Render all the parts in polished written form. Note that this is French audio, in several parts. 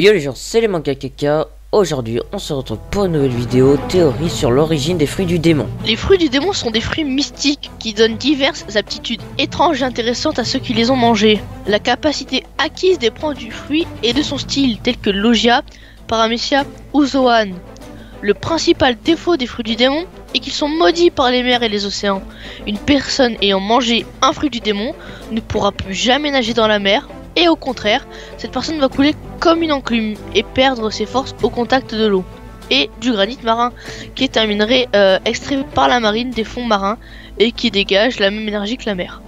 Yo les gens, c'est les mangas Kaka. Aujourd'hui, on se retrouve pour une nouvelle vidéo théorie sur l'origine des fruits du démon. Les fruits du démon sont des fruits mystiques qui donnent diverses aptitudes étranges et intéressantes à ceux qui les ont mangés. La capacité acquise dépend du fruit et de son style, tel que Logia, Paramecia ou Zoan. Le principal défaut des fruits du démon est qu'ils sont maudits par les mers et les océans. Une personne ayant mangé un fruit du démon ne pourra plus jamais nager dans la mer, et au contraire, cette personne va couler comme une enclume et perdre ses forces au contact de l'eau et du granit marin, qui est un minerai extrait par la marine des fonds marins et qui dégage la même énergie que la mer.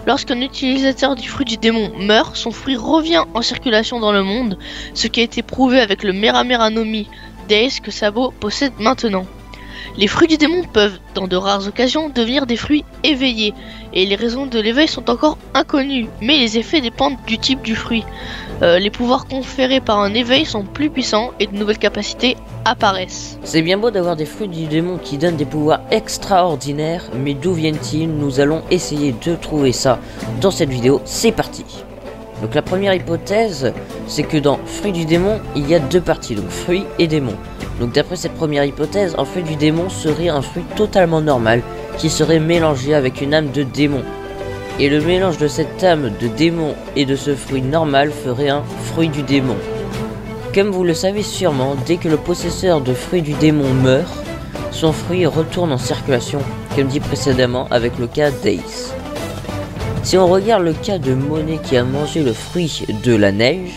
Lorsqu'un utilisateur du fruit du démon meurt, son fruit revient en circulation dans le monde, ce qui a été prouvé avec le Meramera no Mi Days que Sabo possède maintenant. Les fruits du démon peuvent, dans de rares occasions, devenir des fruits éveillés, et les raisons de l'éveil sont encore inconnues, mais les effets dépendent du type du fruit. Les pouvoirs conférés par un éveil sont plus puissants et de nouvelles capacités apparaissent. C'est bien beau d'avoir des fruits du démon qui donnent des pouvoirs extraordinaires, mais d'où viennent-ils? Nous allons essayer de trouver ça dans cette vidéo, c'est parti. Donc la première hypothèse, c'est que dans fruit du démon, il y a deux parties, donc fruit et démon. Donc d'après cette première hypothèse, un fruit du démon serait un fruit totalement normal, qui serait mélangé avec une âme de démon. Et le mélange de cette âme de démon et de ce fruit normal ferait un fruit du démon. Comme vous le savez sûrement, dès que le possesseur de fruit du démon meurt, son fruit retourne en circulation, comme dit précédemment avec le cas d'Ace. Si on regarde le cas de Monet qui a mangé le fruit de la neige,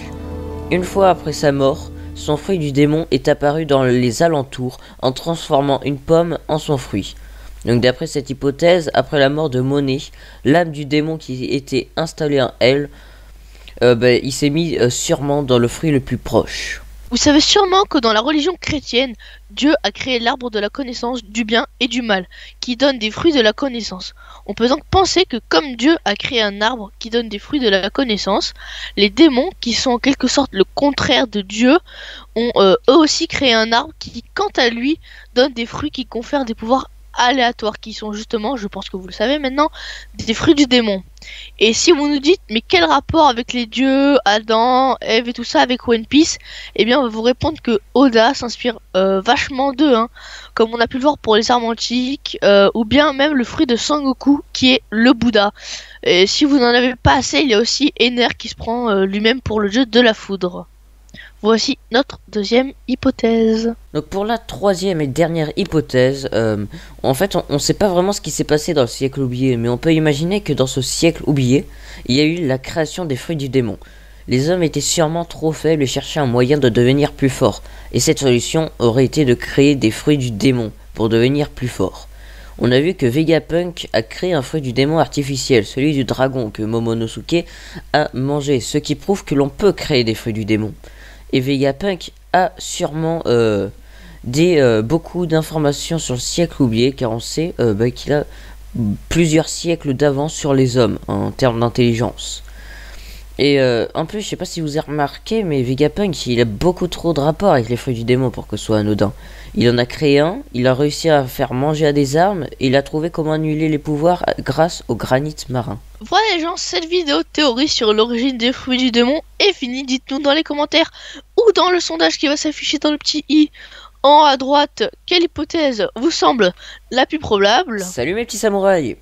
une fois après sa mort, son fruit du démon est apparu dans les alentours en transformant une pomme en son fruit. Donc d'après cette hypothèse, après la mort de Monet, l'âme du démon qui était installée en elle, il s'est mis sûrement dans le fruit le plus proche. Vous savez sûrement que dans la religion chrétienne, Dieu a créé l'arbre de la connaissance du bien et du mal, qui donne des fruits de la connaissance. On peut donc penser que comme Dieu a créé un arbre qui donne des fruits de la connaissance, les démons, qui sont en quelque sorte le contraire de Dieu, ont eux aussi créé un arbre qui, quant à lui, donne des fruits qui confèrent des pouvoirs aléatoires, qui sont justement, je pense que vous le savez maintenant, des fruits du démon. Et si vous nous dites, mais quel rapport avec les dieux, Adam, Ève et tout ça avec One Piece, eh bien on va vous répondre que Oda s'inspire vachement d'eux, hein, comme on a pu le voir pour les armes antiques, ou bien même le fruit de Sangoku, qui est le Bouddha. Et si vous n'en avez pas assez, il y a aussi Ener qui se prend lui-même pour le dieu de la foudre. Voici notre deuxième hypothèse. Donc pour la troisième et dernière hypothèse, en fait on ne sait pas vraiment ce qui s'est passé dans le siècle oublié, mais on peut imaginer que dans ce siècle oublié, il y a eu la création des fruits du démon. Les hommes étaient sûrement trop faibles et cherchaient un moyen de devenir plus forts, et cette solution aurait été de créer des fruits du démon pour devenir plus forts. On a vu que Vegapunk a créé un fruit du démon artificiel, celui du dragon que Momonosuke a mangé, ce qui prouve que l'on peut créer des fruits du démon. Et Vegapunk a sûrement beaucoup d'informations sur le siècle oublié, car on sait qu'il a plusieurs siècles d'avance sur les hommes en termes d'intelligence. Et en plus, je sais pas si vous avez remarqué, mais Vegapunk, il a beaucoup trop de rapports avec les fruits du démon pour que ce soit anodin. Il en a créé un, il a réussi à faire manger à des armes, et il a trouvé comment annuler les pouvoirs grâce au granit marin. Voilà les gens, cette vidéo théorie sur l'origine des fruits du démon est finie. Dites-nous dans les commentaires ou dans le sondage qui va s'afficher dans le petit i en haut à droite, quelle hypothèse vous semble la plus probable. Salut mes petits samouraïs!